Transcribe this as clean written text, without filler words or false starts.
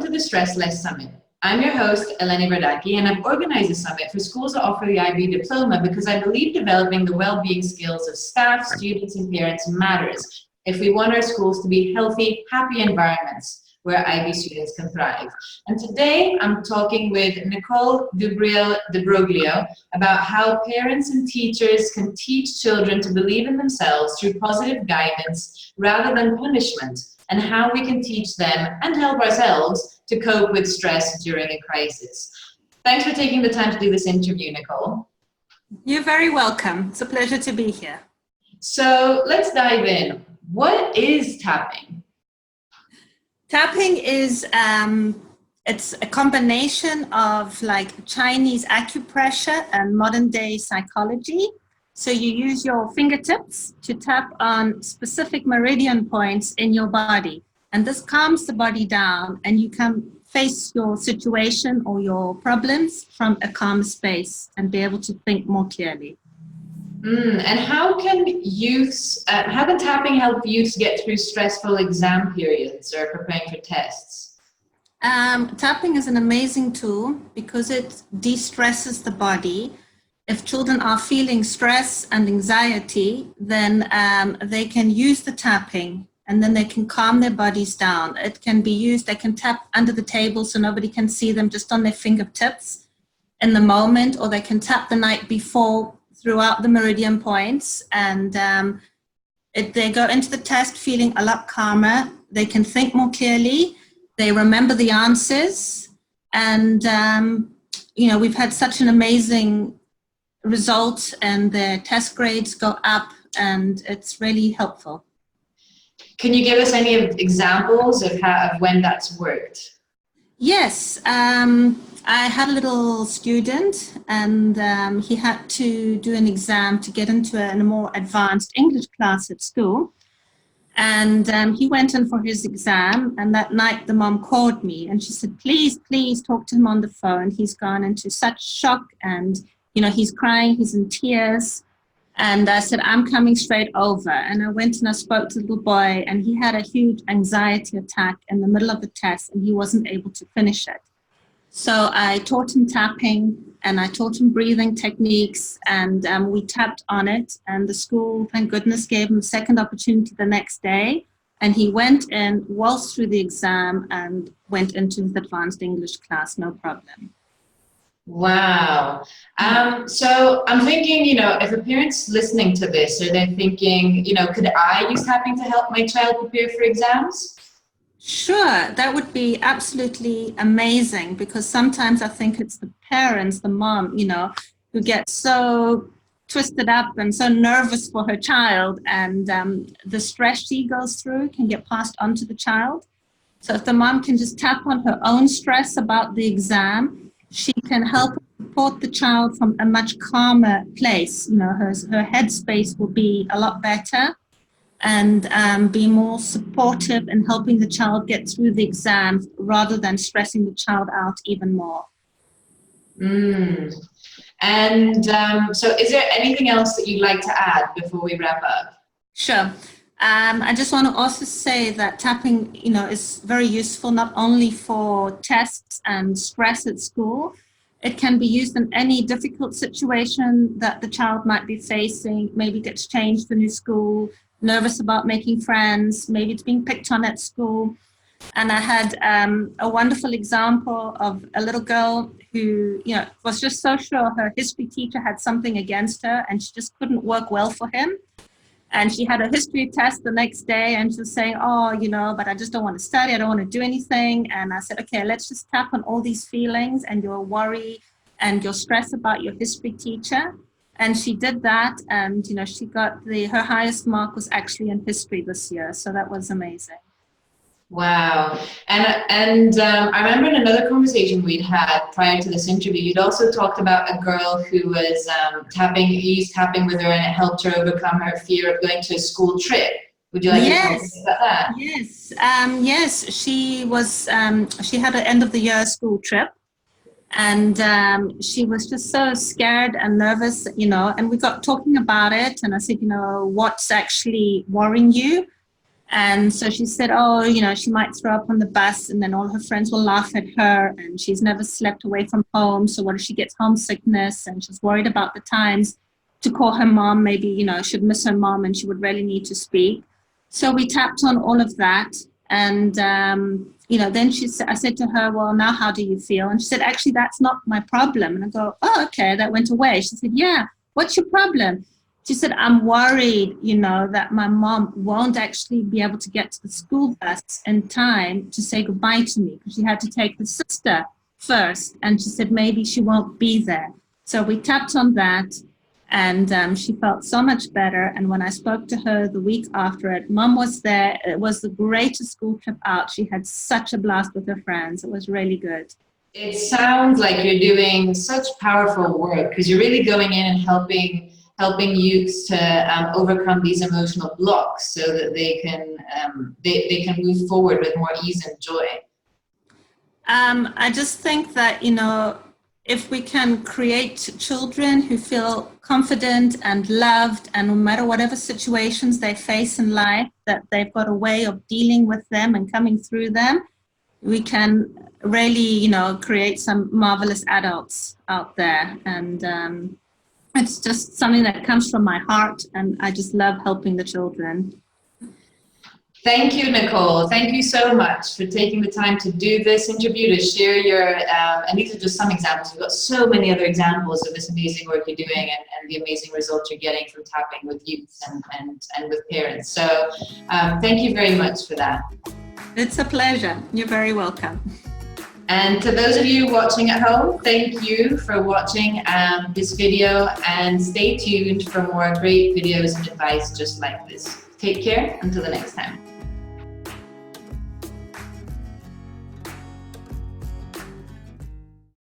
to the Stress Less Summit. I'm your host, Eleni Vardaki, and I've organized a summit for schools that offer the IB diploma because I believe developing the well-being skills of staff, students, and parents matters if we want our schools to be healthy, happy environments where IB students can thrive. And today I'm talking with Nicole Dubrul de Broglio about how parents and teachers can teach children to believe in themselves through positive guidance rather than punishment, and how we can teach them and help ourselves to cope with stress during a crisis. Thanks for taking the time to do this interview, Nicole. You're very welcome. It's a pleasure to be here. So let's dive in. What is tapping? Tapping is it's a combination of like Chinese acupressure and modern day psychology. So you use your fingertips to tap on specific meridian points in your body. And this calms the body down and you can face your situation or your problems from a calm space and be able to think more clearly. And how can tapping help youths get through stressful exam periods or preparing for tests? Tapping is an amazing tool because it de-stresses the body. If children are feeling stress and anxiety, then they can use the tapping and then they can calm their bodies down. It can be used, they can tap under the table so nobody can see them, just on their fingertips in the moment, or they can tap the night before throughout the meridian points, and they go into the test feeling a lot calmer. They can think more clearly, they remember the answers, and we've had such an amazing result, and their test grades go up, and it's really helpful. Can you give us any examples of when that's worked? Yes, I had a little student, and he had to do an exam to get into a more advanced English class at school. And he went in for his exam, and that night the mom called me and she said, please talk to him on the phone. He's gone into such shock, and he's crying, he's in tears. And I said, I'm coming straight over. And I went and I spoke to the little boy, and he had a huge anxiety attack in the middle of the test, and he wasn't able to finish it. So I taught him tapping, and I taught him breathing techniques, and we tapped on it. And the school, thank goodness, gave him a second opportunity the next day. And he went in, waltzed through the exam, and went into his advanced English class, no problem. Wow. So I'm thinking, if a parent's listening to this, or they're thinking, could I use tapping to help my child prepare for exams? Sure, that would be absolutely amazing, because sometimes I think it's the parents, the mom, who get so twisted up and so nervous for her child, and the stress she goes through can get passed on to the child. So if the mom can just tap on her own stress about the exam, she can help support the child from a much calmer place. Her headspace will be a lot better, and be more supportive in helping the child get through the exams rather than stressing the child out even more. And so is there anything else that you'd like to add before we wrap up? Sure. I just want to also say that tapping, is very useful not only for tests and stress at school. It can be used in any difficult situation that the child might be facing, maybe gets changed to a new school, nervous about making friends, maybe it's being picked on at school. And I had a wonderful example of a little girl who, was just so sure her history teacher had something against her, and she just couldn't work well for him. And she had a history test the next day, and she was saying, but I just don't want to study, I don't want to do anything. And I said, okay, let's just tap on all these feelings and your worry and your stress about your history teacher. And she did that, and she got her highest mark was actually in history this year. So that was amazing. Wow. And I remember in another conversation we'd had prior to this interview, you'd also talked about a girl who was you used tapping with her, and it helped her overcome her fear of going to a school trip. Would you like to talk about that? Yes. She was. She had an end of the year school trip, and she was just so scared and nervous, and we got talking about it, and I said, what's actually worrying you? And so she said, oh, you know, she might throw up on the bus and then all her friends will laugh at her, and she's never slept away from home. So what if she gets homesickness? And she's worried about the times to call her mom. Maybe, you know, she'd miss her mom and she would really need to speak. So we tapped on all of that. And, you know, then I said to her, well, now how do you feel? And she said, actually, that's not my problem. And I go, oh, okay, that went away. She said, yeah, what's your problem? She said, I'm worried, you know, that my mom won't actually be able to get to the school bus in time to say goodbye to me, because she had to take her sister first. And she said, maybe she won't be there. So we tapped on that, and she felt so much better. And when I spoke to her the week after it, Mom was there. It was the greatest school trip out. She had such a blast with her friends. It was really good. It sounds like you're doing such powerful work, because you're really going in and helping youths to overcome these emotional blocks so that they can move forward with more ease and joy. I just think that, you know, if we can create children who feel confident and loved, and no matter whatever situations they face in life, that they've got a way of dealing with them and coming through them, we can really, you know, create some marvelous adults out there. And it's just something that comes from my heart, and I just love helping the children. Thank you, Nicole. Thank you so much for taking the time to do this interview, to share your, and these are just some examples. We've got so many other examples of this amazing work you're doing, and the amazing results you're getting from tapping with youth and with parents. So thank you very much for that. It's a pleasure. You're very welcome. And to those of you watching at home, thank you for watching this video, and stay tuned for more great videos and advice just like this. Take care until the next time.